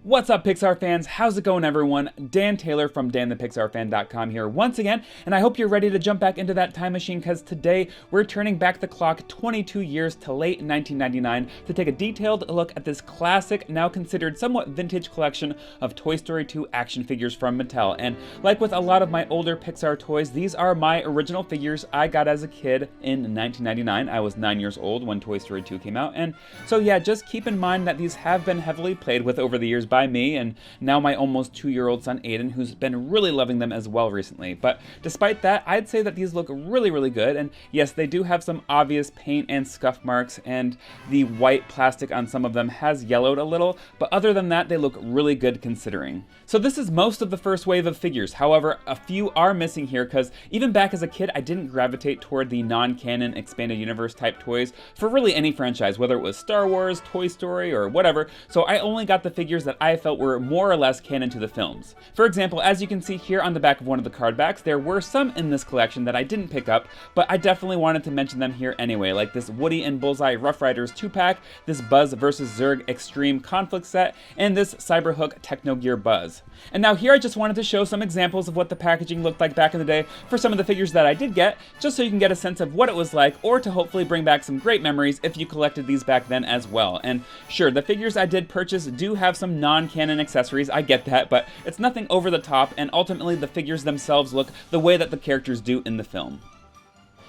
What's up, Pixar fans? How's it going, everyone? Dan Taylor from danthepixarfan.com here once again, and I hope you're ready to jump back into that time machine because today we're turning back the clock 22 years to late 1999 to take a detailed look at this classic, now considered somewhat vintage collection of Toy Story 2 action figures from Mattel. And like with a lot of my older Pixar toys, these are my original figures I got as a kid in 1999. I was 9 years old when Toy Story 2 came out, and so yeah, just keep in mind that these have been heavily played with over the years by me and now my almost 2-year-old son Aiden, who's been really loving them as well recently. But despite that, I'd say that these look really good, and yes, they do have some obvious paint and scuff marks, and the white plastic on some of them has yellowed a little, but other than that, they look really good considering. So this is most of the first wave of figures. However, a few are missing here because even back as a kid, I didn't gravitate toward the non-canon expanded universe type toys for really any franchise, whether it was Star Wars, Toy Story, or whatever, so I only got the figures that I felt were more or less canon to the films. For example, as you can see here on the back of one of the card backs, there were some in this collection that I didn't pick up, but I definitely wanted to mention them here anyway, like this Woody and Bullseye Rough Riders 2-pack, this Buzz vs. Zerg Extreme Conflict set, and this Cyberhook Techno Gear Buzz. And now here I just wanted to show some examples of what the packaging looked like back in the day for some of the figures that I did get, just so you can get a sense of what it was like, or to hopefully bring back some great memories if you collected these back then as well. And sure, the figures I did purchase do have some non-canon accessories, I get that, but it's nothing over the top, and ultimately the figures themselves look the way that the characters do in the film.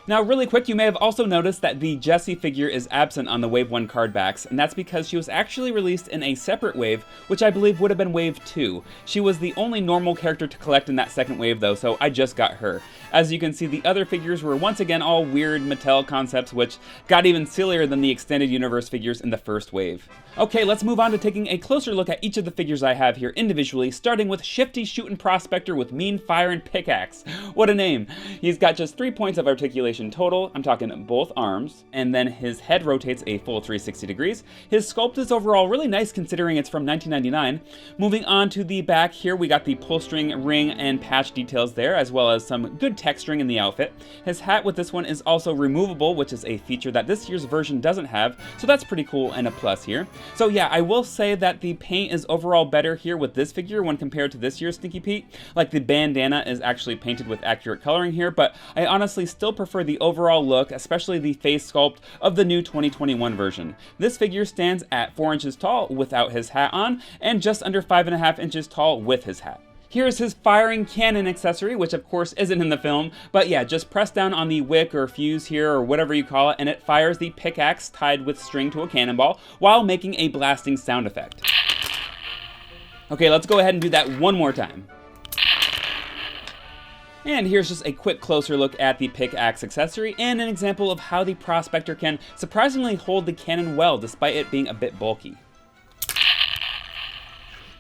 Now, really quick, you may have also noticed that the Jessie figure is absent on the Wave 1 card backs, and that's because she was actually released in a separate wave, which I believe would have been Wave 2. She was the only normal character to collect in that second wave, though, so I just got her. As you can see, the other figures were once again all weird Mattel concepts, which got even sillier than the extended universe figures in the first wave. Okay, let's move on to taking a closer look at each of the figures I have here individually, starting with Shifty Shootin Prospector with Mean Fire and Pickaxe. What a name! He's got just 3 points of articulation total, I'm talking both arms, and then his head rotates a full 360 degrees. His sculpt is overall really nice considering it's from 1999. Moving on to the back here, we got the pull string, ring, and patch details there, as well as some good texturing in the outfit. His hat with this one is also removable, which is a feature that this year's version doesn't have, so that's pretty cool and a plus here. So yeah, I will say that the paint is overall better here with this figure when compared to this year's Stinky Pete. Like, the bandana is actually painted with accurate coloring here, but I honestly still prefer the overall look, especially the face sculpt of the new 2021 version. This figure stands at 4 inches tall without his hat on, and just under 5.5 inches tall with his hat. Here's his firing cannon accessory, which of course isn't in the film, but yeah, just press down on the wick or fuse here or whatever you call it, and it fires the pickaxe tied with string to a cannonball while making a blasting sound effect. Okay, let's go ahead and do that one more time. And here's just a quick closer look at the pickaxe accessory and an example of how the Prospector can surprisingly hold the cannon well despite it being a bit bulky.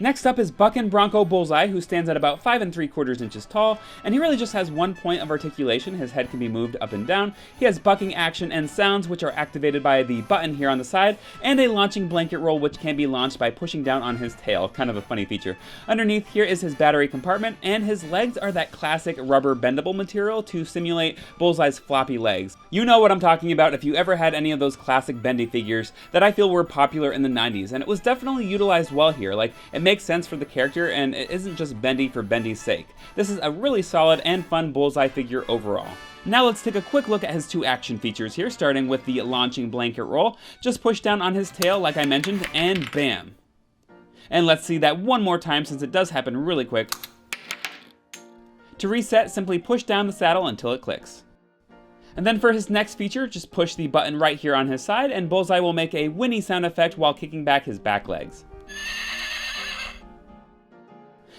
Next up is Buckin Bronco Bulleye, who stands at about 5 3/4 inches tall, and he really just has 1 point of articulation. His head can be moved up and down. He has bucking action and sounds, which are activated by the button here on the side, and a launching blanket roll, which can be launched by pushing down on his tail. Kind of a funny feature. Underneath here is his battery compartment, and his legs are that classic rubber bendable material to simulate Bullseye's floppy legs. You know what I'm talking about if you ever had any of those classic bendy figures that I feel were popular in the 90s, and it was definitely utilized well here. Like, it makes sense for the character, and it isn't just bendy for bendy's sake. This is a really solid and fun Bullseye figure overall. Now let's take a quick look at his 2 action features here, starting with the launching blanket roll. Just push down on his tail like I mentioned, and bam. And let's see that one more time since it does happen really quick. To reset, simply push down the saddle until it clicks. And then for his next feature, just push the button right here on his side, and Bullseye will make a whinny sound effect while kicking back his back legs.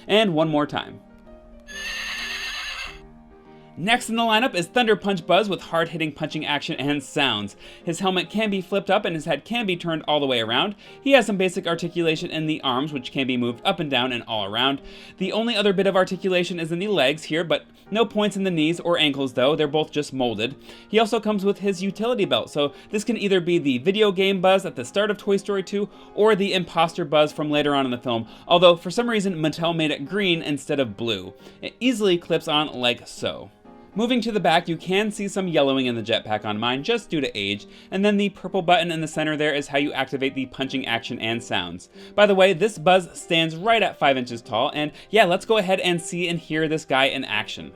And one more time. Next in the lineup is Thunder Punch Buzz with hard-hitting punching action and sounds. His helmet can be flipped up and his head can be turned all the way around. He has some basic articulation in the arms, which can be moved up and down and all around. The only other bit of articulation is in the legs here, but no points in the knees or ankles though, they're both just molded. He also comes with his utility belt, so this can either be the video game Buzz at the start of Toy Story 2 or the imposter Buzz from later on in the film, although for some reason Mattel made it green instead of blue. It easily clips on like so. Moving to the back, you can see some yellowing in the jetpack on mine, just due to age, and then the purple button in the center there is how you activate the punching action and sounds. By the way, this Buzz stands right at 5 inches tall, and yeah, let's go ahead and see and hear this guy in action.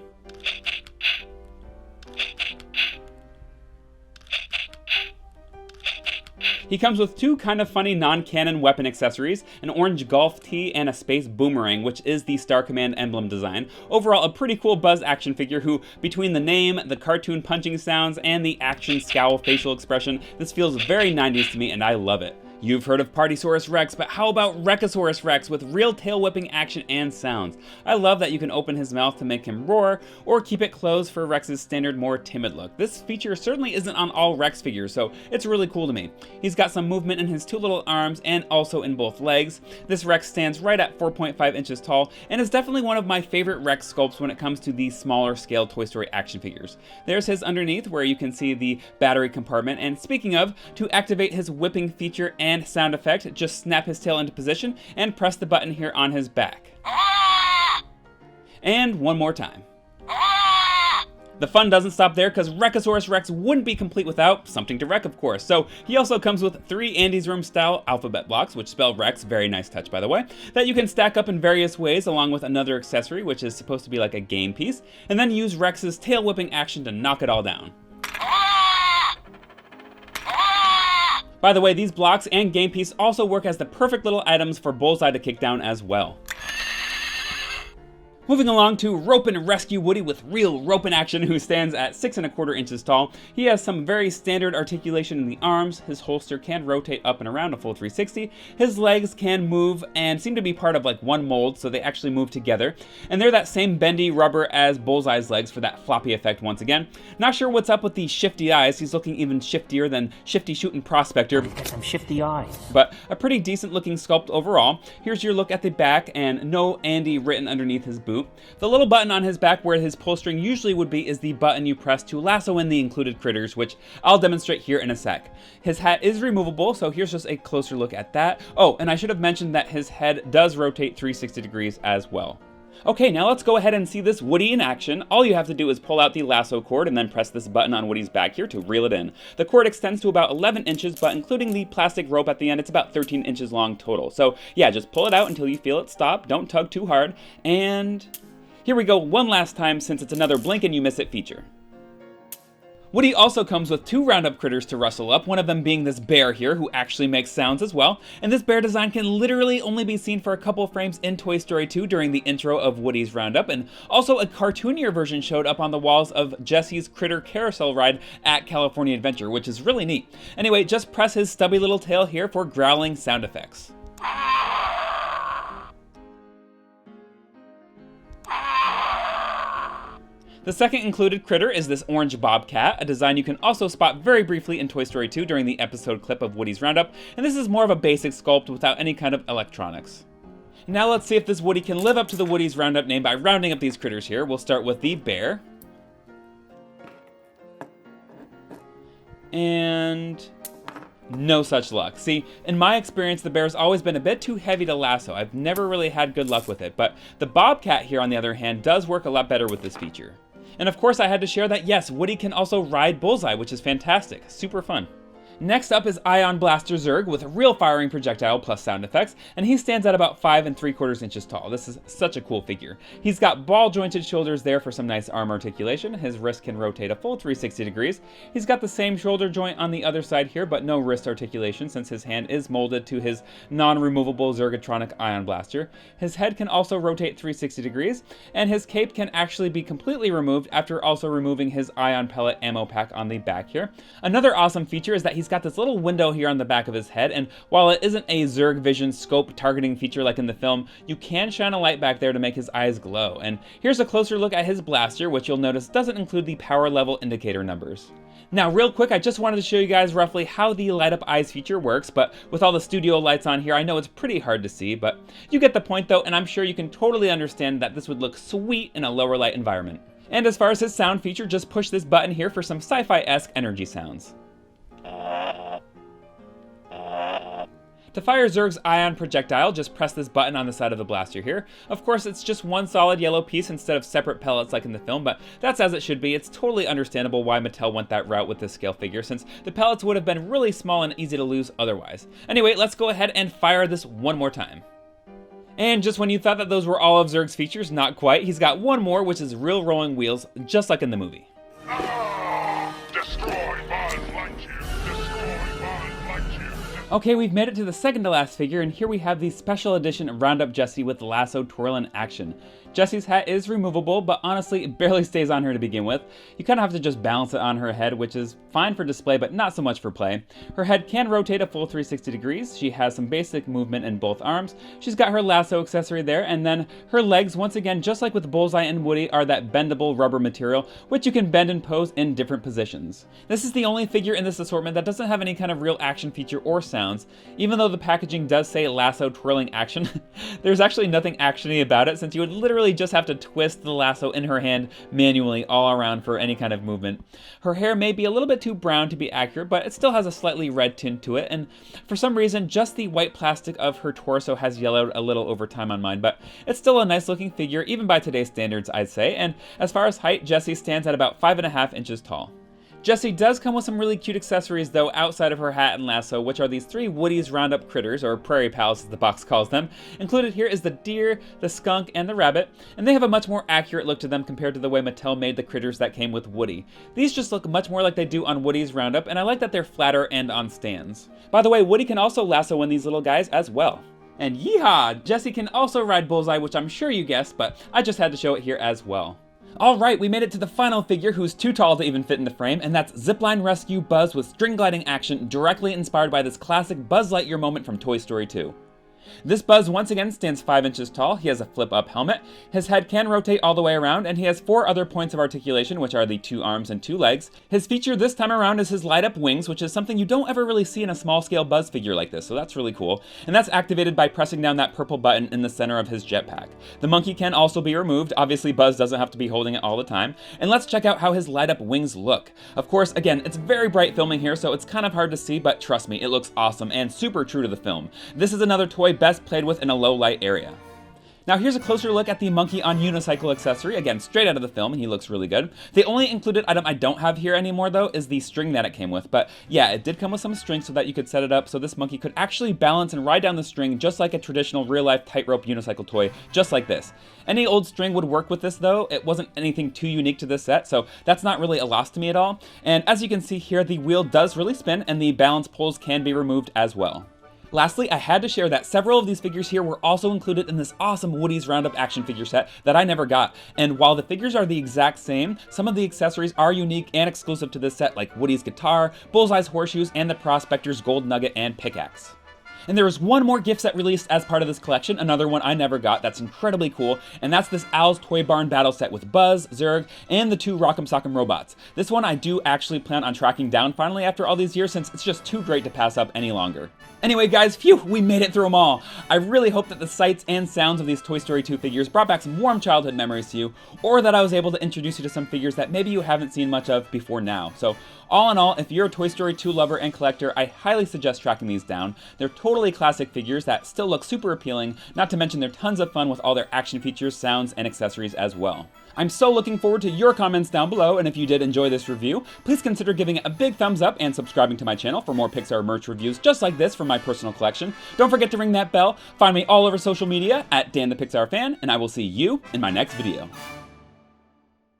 He comes with two kind of funny non-canon weapon accessories, an orange golf tee and a space boomerang, which is the Star Command emblem design. Overall, a pretty cool Buzz action figure who, between the name, the cartoon punching sounds, and the action scowl facial expression, this feels very 90s to me and I love it. You've heard of Partysaurus Rex, but how about Wreck-a-Saurus Rex with real tail whipping action and sounds? I love that you can open his mouth to make him roar, or keep it closed for Rex's standard more timid look. This feature certainly isn't on all Rex figures, so it's really cool to me. He's got some movement in his two little arms and also in both legs. This Rex stands right at 4.5 inches tall, and is definitely one of my favorite Rex sculpts when it comes to these smaller scale Toy Story action figures. There's his underneath where you can see the battery compartment, and speaking of, to activate his whipping feature and sound effect, just snap his tail into position and press the button here on his back. And one more time. The fun doesn't stop there, because Wreck-a-Saurus Rex wouldn't be complete without something to wreck, of course. So he also comes with 3 Andy's Room style alphabet blocks, which spell Rex, very nice touch by the way, that you can stack up in various ways along with another accessory, which is supposed to be like a game piece, and then use Rex's tail whipping action to knock it all down. By the way, these blocks and game piece also work as the perfect little items for Bullseye to kick down as well. Moving along to Ropin Rescue Woody with real roping action, who stands at 6¼ inches tall. He has some very standard articulation in the arms, his holster can rotate up and around a full 360, his legs can move and seem to be part of like one mold, so they actually move together, and they're that same bendy rubber as Bullseye's legs for that floppy effect once again. Not sure what's up with these shifty eyes, he's looking even shiftier than Shifty Shootin Prospector. He's got some shifty eyes. But a pretty decent looking sculpt overall. Here's your look at the back, and no Andy written underneath his boot. The little button on his back where his pull string usually would be is the button you press to lasso in the included critters, which I'll demonstrate here in a sec. His hat is removable, so here's just a closer look at that. Oh, and I should have mentioned that his head does rotate 360 degrees as well. Okay, now let's go ahead and see this Woody in action. All you have to do is pull out the lasso cord and then press this button on Woody's back here to reel it in. The cord extends to about 11 inches, but including the plastic rope at the end, it's about 13 inches long total. So yeah, just pull it out until you feel it stop, don't tug too hard, and here we go one last time since it's another blink and you miss it feature. Woody also comes with 2 Roundup Critters to rustle up, one of them being this bear here, who actually makes sounds as well, and this bear design can literally only be seen for a couple frames in Toy Story 2 during the intro of Woody's Roundup, and also a cartoonier version showed up on the walls of Jessie's Critter Carousel ride at California Adventure, which is really neat. Anyway, just press his stubby little tail here for growling sound effects. The second included critter is this orange bobcat, a design you can also spot very briefly in Toy Story 2 during the episode clip of Woody's Roundup, and this is more of a basic sculpt without any kind of electronics. Now let's see if this Woody can live up to the Woody's Roundup name by rounding up these critters here. We'll start with the bear. And no such luck. See, in my experience, the bear's always been a bit too heavy to lasso. I've never really had good luck with it, but the bobcat here, on the other hand, does work a lot better with this feature. And of course, I had to share that yes, Woody can also ride Bullseye, which is fantastic. Super fun. Next up is Ion Blaster Zurg with a real firing projectile plus sound effects, and he stands at about 5¾ inches tall. This is such a cool figure. He's got ball jointed shoulders there for some nice arm articulation. His wrist can rotate a full 360 degrees. He's got the same shoulder joint on the other side here, but no wrist articulation since his hand is molded to his non-removable Zergotronic Ion Blaster. His head can also rotate 360 degrees, and his cape can actually be completely removed after also removing his Ion pellet ammo pack on the back here. Another awesome feature is that he's got this little window here on the back of his head, and while it isn't a Zerg Vision scope targeting feature like in the film, you can shine a light back there to make his eyes glow. And here's a closer look at his blaster, which you'll notice doesn't include the power level indicator numbers. Now real quick, I just wanted to show you guys roughly how the light up eyes feature works, but with all the studio lights on here, I know it's pretty hard to see, but you get the point though, and I'm sure you can totally understand that this would look sweet in a lower light environment. And as far as his sound feature, just push this button here for some sci-fi-esque energy sounds. To fire Zerg's ion projectile, just press this button on the side of the blaster here. Of course, it's just one solid yellow piece instead of separate pellets like in the film, but that's as it should be. It's totally understandable why Mattel went that route with this scale figure, since the pellets would have been really small and easy to lose otherwise. Anyway, let's go ahead and fire this one more time. And just when you thought that those were all of Zerg's features, not quite. He's got one more, which is real rolling wheels, just like in the movie. Okay, we've made it to the second to last figure, and here we have the special edition Roundup Jessie with Lasso twirl in action. Jessie's hat is removable, but honestly, it barely stays on her to begin with. You kind of have to just balance it on her head, which is fine for display, but not so much for play. Her head can rotate a full 360 degrees. She has some basic movement in both arms. She's got her lasso accessory there, and then her legs, once again, just like with Bullseye and Woody, are that bendable rubber material, which you can bend and pose in different positions. This is the only figure in this assortment that doesn't have any kind of real action feature or sounds. Even though the packaging does say lasso twirling action, there's actually nothing actiony about it, since you would literally just have to twist the lasso in her hand manually all around for any kind of movement. Her hair may be a little bit too brown to be accurate, but it still has a slightly red tint to it, and for some reason just the white plastic of her torso has yellowed a little over time on mine, but it's still a nice looking figure even by today's standards, I'd say. And as far as height, Jessie stands at about 5.5 inches tall. Jessie does come with some really cute accessories though outside of her hat and lasso, which are these 3 Woody's Roundup Critters, or Prairie Pals as the box calls them. Included here is the deer, the skunk, and the rabbit, and they have a much more accurate look to them compared to the way Mattel made the critters that came with Woody. These just look much more like they do on Woody's Roundup, and I like that they're flatter and on stands. By the way, Woody can also lasso in these little guys as well. And yeehaw! Jessie can also ride Bullseye, which I'm sure you guessed, but I just had to show it here as well. Alright, we made it to the final figure who's too tall to even fit in the frame, and that's Zipline Rescue Buzz with string gliding action, directly inspired by this classic Buzz Lightyear moment from Toy Story 2. This Buzz once again stands 5 inches tall. He has a flip-up helmet, his head can rotate all the way around, and he has 4 other points of articulation, which are the 2 arms and 2 legs. His feature this time around is his light-up wings, which is something you don't ever really see in a small-scale Buzz figure like this, so that's really cool. And that's activated by pressing down that purple button in the center of his jetpack. The monkey can also be removed. Obviously, Buzz doesn't have to be holding it all the time. And let's check out how his light-up wings look. Of course, again, it's very bright filming here, so it's kind of hard to see, but trust me, it looks awesome and super true to the film. This is another toy best played with in a low light area. Now here's a closer look at the monkey on unicycle accessory, again straight out of the film, and he looks really good. The only included item I don't have here anymore though is the string that it came with, but yeah, it did come with some string so that you could set it up so this monkey could actually balance and ride down the string just like a traditional real-life tightrope unicycle toy, just like this. Any old string would work with this though. It wasn't anything too unique to this set, so that's not really a loss to me at all. And as you can see here, the wheel does really spin and the balance poles can be removed as well. Lastly, I had to share that several of these figures here were also included in this awesome Woody's Roundup action figure set that I never got. And while the figures are the exact same, some of the accessories are unique and exclusive to this set, like Woody's guitar, Bullseye's horseshoes, and the Prospector's gold nugget and pickaxe. And there was one more gift set released as part of this collection, another one I never got that's incredibly cool, and that's this Al's Toy Barn battle set with Buzz, Zerg, and the 2 Rock'em Sock'em robots. This one I do actually plan on tracking down finally after all these years, since it's just too great to pass up any longer. Anyway guys, phew, we made it through them all. I really hope that the sights and sounds of these Toy Story 2 figures brought back some warm childhood memories to you, or that I was able to introduce you to some figures that maybe you haven't seen much of before now. So all in all, if you're a Toy Story 2 lover and collector, I highly suggest tracking these down. They're totally classic figures that still look super appealing, not to mention they're tons of fun with all their action features, sounds, and accessories as well. I'm so looking forward to your comments down below, and if you did enjoy this review, please consider giving it a big thumbs up and subscribing to my channel for more Pixar merch reviews just like this from my personal collection. Don't forget to ring that bell. Find me all over social media at Dan the Pixar Fan, and I will see you in my next video.